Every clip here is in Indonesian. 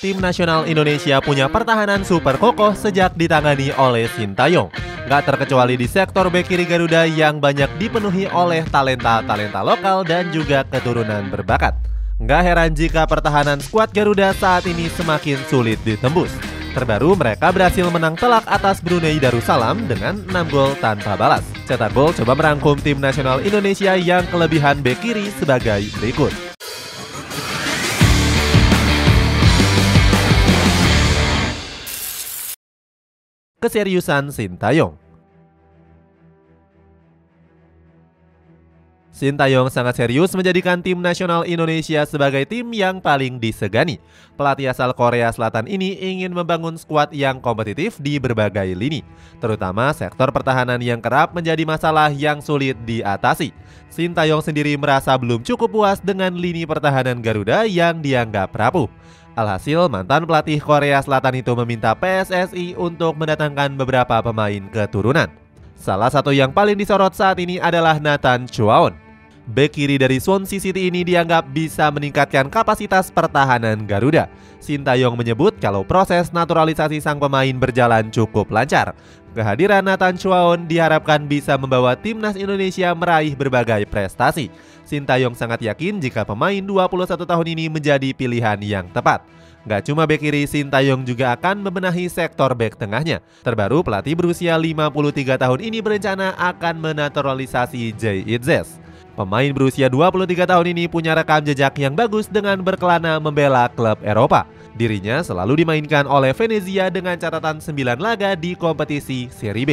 Tim nasional Indonesia punya pertahanan super kokoh sejak ditangani oleh Sintayong. Gak terkecuali di sektor bek kiri Garuda yang banyak dipenuhi oleh talenta-talenta lokal dan juga keturunan berbakat. Gak heran jika pertahanan skuad Garuda saat ini semakin sulit ditembus. Terbaru mereka berhasil menang telak atas Brunei Darussalam dengan 6 gol tanpa balas. Cetak Gol coba merangkum tim nasional Indonesia yang kelebihan bek kiri sebagai berikut. Keseriusan Sintayong. Sintayong sangat serius menjadikan tim nasional Indonesia sebagai tim yang paling disegani. Pelatih asal Korea Selatan ini ingin membangun skuad yang kompetitif di berbagai lini, terutama sektor pertahanan yang kerap menjadi masalah yang sulit diatasi. Sintayong sendiri merasa belum cukup puas dengan lini pertahanan Garuda yang dianggap rapuh. Alhasil, mantan pelatih Korea Selatan itu meminta PSSI untuk mendatangkan beberapa pemain keturunan. Salah satu yang paling disorot saat ini adalah Nathan Chuaon. Bek kiri dari Swansea City ini dianggap bisa meningkatkan kapasitas pertahanan Garuda. Sintayong menyebut kalau proses naturalisasi sang pemain berjalan cukup lancar. Kehadiran Nathan Chuaon diharapkan bisa membawa timnas Indonesia meraih berbagai prestasi. Sintayong sangat yakin jika pemain 21 tahun ini menjadi pilihan yang tepat. Gak cuma bek kiri, Sintayong juga akan membenahi sektor bek tengahnya. Terbaru, pelatih berusia 53 tahun ini berencana akan menaturalisasi Jay Itzes. Pemain berusia 23 tahun ini punya rekam jejak yang bagus dengan berkelana membela klub Eropa. Dirinya selalu dimainkan oleh Venezia dengan catatan 9 laga di kompetisi Serie B.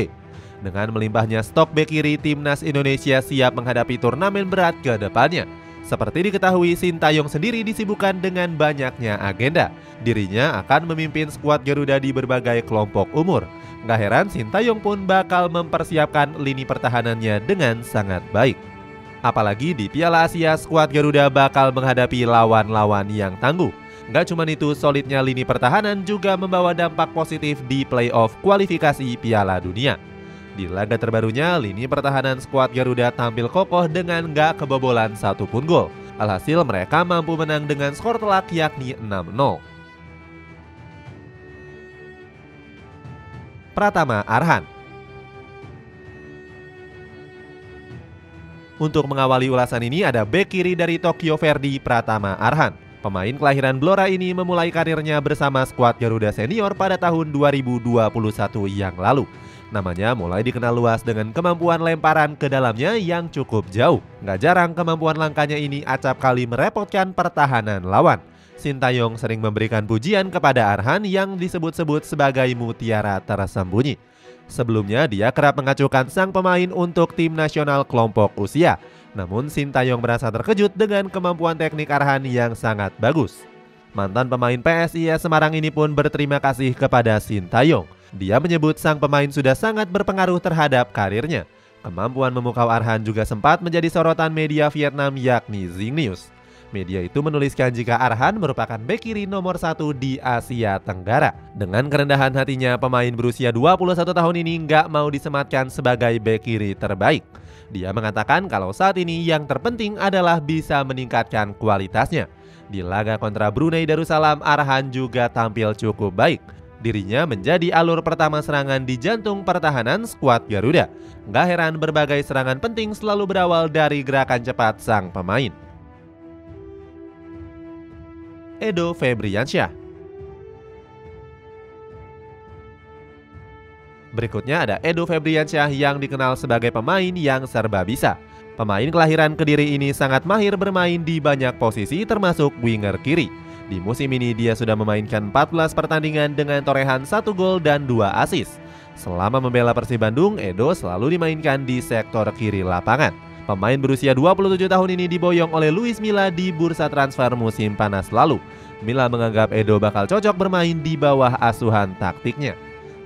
Dengan melimpahnya stok bek kiri, timnas Indonesia siap menghadapi turnamen berat ke depannya. Seperti diketahui, Sintayong sendiri disibukkan dengan banyaknya agenda. Dirinya akan memimpin skuad Garuda di berbagai kelompok umur. Gak heran Sintayong pun bakal mempersiapkan lini pertahanannya dengan sangat baik. Apalagi di Piala Asia, skuad Garuda bakal menghadapi lawan-lawan yang tangguh. Gak cuma itu, solidnya lini pertahanan juga membawa dampak positif di playoff kualifikasi Piala Dunia. Di laga terbarunya, lini pertahanan skuad Garuda tampil kokoh dengan gak kebobolan satupun gol. Alhasil mereka mampu menang dengan skor telak yakni 6-0. Pratama Arhan. Untuk mengawali ulasan ini ada bek kiri dari Tokyo Verdy, Pratama Arhan. Pemain kelahiran Blora ini memulai karirnya bersama skuad Garuda Senior pada tahun 2021 yang lalu. Namanya mulai dikenal luas dengan kemampuan lemparan ke dalamnya yang cukup jauh. Gak jarang kemampuan langkahnya ini acap kali merepotkan pertahanan lawan. Sintayong sering memberikan pujian kepada Arhan yang disebut-sebut sebagai mutiara tersembunyi. Sebelumnya dia kerap mengacukan sang pemain untuk tim nasional kelompok usia. Namun Sintayong merasa terkejut dengan kemampuan teknik Arhan yang sangat bagus. Mantan pemain PSIS Semarang ini pun berterima kasih kepada Sintayong. Dia menyebut sang pemain sudah sangat berpengaruh terhadap karirnya. Kemampuan memukau Arhan juga sempat menjadi sorotan media Vietnam yakni Zing News. Media itu menuliskan jika Arhan merupakan bek kiri nomor 1 di Asia Tenggara. Dengan kerendahan hatinya, pemain berusia 21 tahun ini nggak mau disematkan sebagai bek kiri terbaik. Dia mengatakan kalau saat ini yang terpenting adalah bisa meningkatkan kualitasnya. Di laga kontra Brunei Darussalam, Arhan juga tampil cukup baik. Dirinya menjadi alur pertama serangan di jantung pertahanan skuad Garuda. Gak heran berbagai serangan penting selalu berawal dari gerakan cepat sang pemain. Edo Febriansyah. Berikutnya ada Edo Febriansyah yang dikenal sebagai pemain yang serba bisa. Pemain kelahiran Kediri ini sangat mahir bermain di banyak posisi termasuk winger kiri. Di musim ini dia sudah memainkan 14 pertandingan dengan torehan 1 gol dan 2 assist. Selama membela Persib Bandung, Edo selalu dimainkan di sektor kiri lapangan. Pemain berusia 27 tahun ini diboyong oleh Luis Milla di bursa transfer musim panas lalu. Milla menganggap Edo bakal cocok bermain di bawah asuhan taktiknya.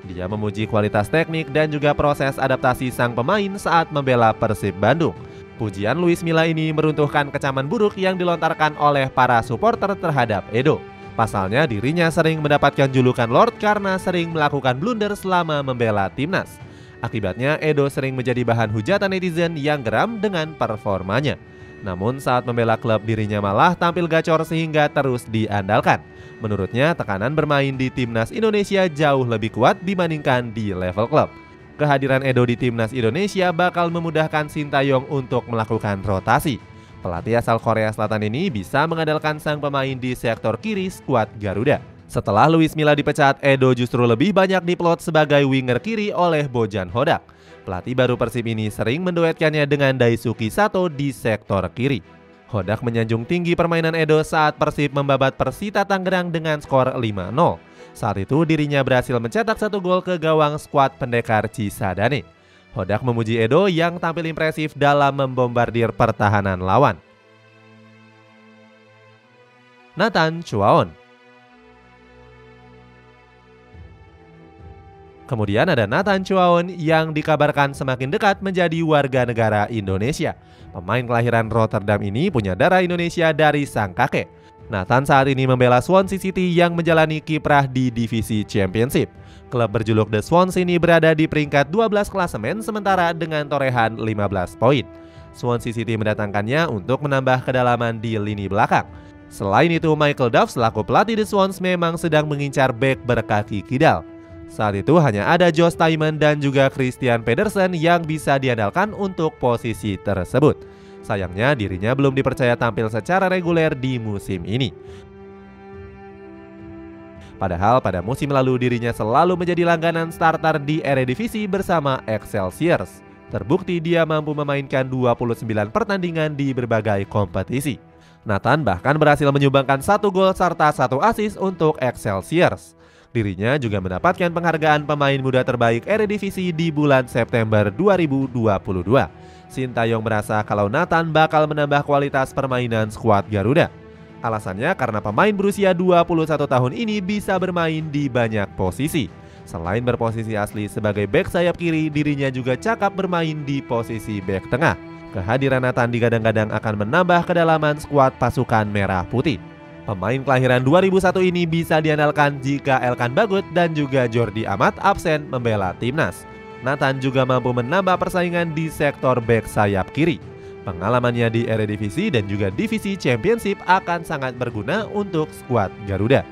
Dia memuji kualitas teknik dan juga proses adaptasi sang pemain saat membela Persib Bandung. Pujian Luis Milla ini meruntuhkan kecaman buruk yang dilontarkan oleh para supporter terhadap Edo. Pasalnya dirinya sering mendapatkan julukan Lord karena sering melakukan blunder selama membela timnas. Akibatnya Edo sering menjadi bahan hujatan netizen yang geram dengan performanya. Namun saat membela klub dirinya malah tampil gacor sehingga terus diandalkan. Menurutnya, tekanan bermain di timnas Indonesia jauh lebih kuat dibandingkan di level klub. Kehadiran Edo di timnas Indonesia bakal memudahkan Sintayong untuk melakukan rotasi. Pelatih asal Korea Selatan ini bisa mengandalkan sang pemain di sektor kiri skuad Garuda. Setelah Luis Milla dipecat, Edo justru lebih banyak diplot sebagai winger kiri oleh Bojan Hodak. Pelatih baru Persib ini sering menduetkannya dengan Daisuke Sato di sektor kiri. Hodak menyanjung tinggi permainan Edo saat Persib membabat Persita Tangerang dengan skor 5-0. Saat itu dirinya berhasil mencetak 1 gol ke gawang skuad pendekar Cisadane. Hodak memuji Edo yang tampil impresif dalam membombardir pertahanan lawan. Nathan Chuaon. Kemudian ada Nathan Chuaon yang dikabarkan semakin dekat menjadi warga negara Indonesia. Pemain kelahiran Rotterdam ini punya darah Indonesia dari sang kakek. Nathan saat ini membela Swansea City yang menjalani kiprah di divisi Championship. Klub berjuluk The Swans ini berada di peringkat 12 klasemen sementara dengan torehan 15 poin. Swansea City mendatangkannya untuk menambah kedalaman di lini belakang. Selain itu, Michael Duff selaku pelatih The Swans memang sedang mengincar bek berkaki kidal. Saat itu hanya ada Josh Tymon dan juga Christian Pedersen yang bisa diandalkan untuk posisi tersebut. Sayangnya dirinya belum dipercaya tampil secara reguler di musim ini. Padahal pada musim lalu dirinya selalu menjadi langganan starter di Eredivisie bersama Excelsior. Terbukti dia mampu memainkan 29 pertandingan di berbagai kompetisi. Nathan bahkan berhasil menyumbangkan 1 gol serta 1 assist untuk Excelsior. Dirinya juga mendapatkan penghargaan pemain muda terbaik Eredivisie di bulan September 2022. Sintayong merasa kalau Nathan bakal menambah kualitas permainan skuad Garuda. Alasannya karena pemain berusia 21 tahun ini bisa bermain di banyak posisi. Selain berposisi asli sebagai bek sayap kiri, dirinya juga cakap bermain di posisi bek tengah. Kehadiran Nathan digadang-gadang akan menambah kedalaman skuad pasukan merah putih. Pemain kelahiran 2001 ini bisa diandalkan jika Elkan Bagut dan juga Jordi Amat absen membela timnas. Nathan juga mampu menambah persaingan di sektor bek sayap kiri. Pengalamannya di Eredivisie dan juga divisi Championship akan sangat berguna untuk skuad Garuda.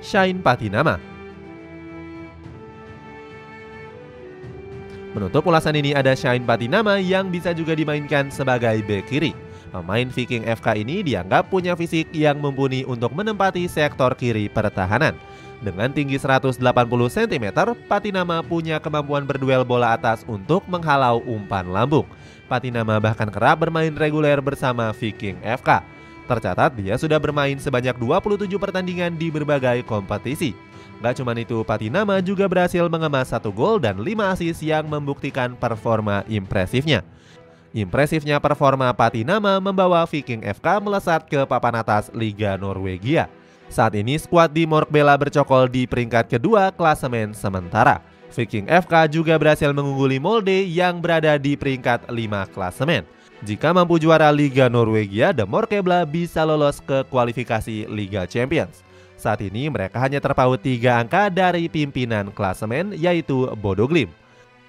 Shine Patinama. Menutup ulasan ini ada Shine Patinama yang bisa juga dimainkan sebagai bek kiri. Pemain Viking FK ini dianggap punya fisik yang mumpuni untuk menempati sektor kiri pertahanan. Dengan tinggi 180 cm, Patinama punya kemampuan berduel bola atas untuk menghalau umpan lambung. Patinama bahkan kerap bermain reguler bersama Viking FK. Tercatat dia sudah bermain sebanyak 27 pertandingan di berbagai kompetisi. Gak cuma itu, Patinama juga berhasil mengemas 1 gol dan 5 assist yang membuktikan performa impresifnya. Impresifnya performa Patinama membawa Viking FK melesat ke papan atas Liga Norwegia. Saat ini skuad di Morkbela bercokol di peringkat kedua klasemen sementara. Viking FK juga berhasil mengungguli Molde yang berada di peringkat 5 klasemen. Jika mampu juara Liga Norwegia, The Morkbela bisa lolos ke kualifikasi Liga Champions. Saat ini mereka hanya terpaut 3 angka dari pimpinan klasemen yaitu Bodo Glimt.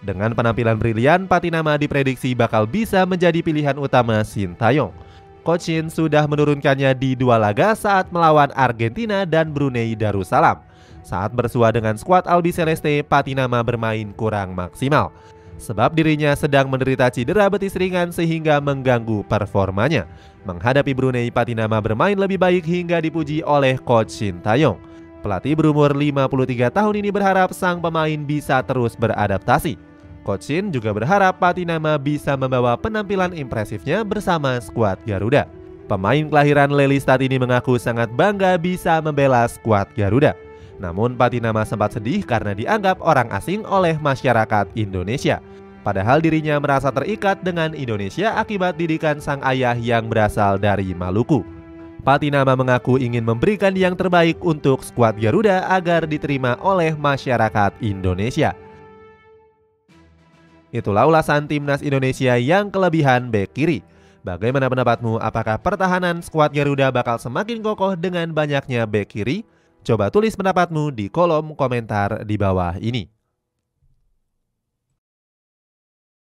Dengan penampilan brilian, Patinama diprediksi bakal bisa menjadi pilihan utama Sintayong. Coach Shin sudah menurunkannya di 2 laga saat melawan Argentina dan Brunei Darussalam. Saat bersua dengan skuad Albi Celeste, Patinama bermain kurang maksimal. Sebab dirinya sedang menderita cedera betis ringan sehingga mengganggu performanya. Menghadapi Brunei, Patinama bermain lebih baik hingga dipuji oleh Coach Sintayong. Pelatih berumur 53 tahun ini berharap sang pemain bisa terus beradaptasi. Coach Shin juga berharap Patinama bisa membawa penampilan impresifnya bersama skuad Garuda. Pemain kelahiran Lelystad ini mengaku sangat bangga bisa membela skuad Garuda. Namun Patinama sempat sedih karena dianggap orang asing oleh masyarakat Indonesia. Padahal dirinya merasa terikat dengan Indonesia akibat didikan sang ayah yang berasal dari Maluku. Patinama mengaku ingin memberikan yang terbaik untuk skuad Garuda agar diterima oleh masyarakat Indonesia. Itulah ulasan timnas Indonesia yang kelebihan bek kiri. Bagaimana pendapatmu? Apakah pertahanan skuad Garuda bakal semakin kokoh dengan banyaknya bek kiri? Coba tulis pendapatmu di kolom komentar di bawah ini.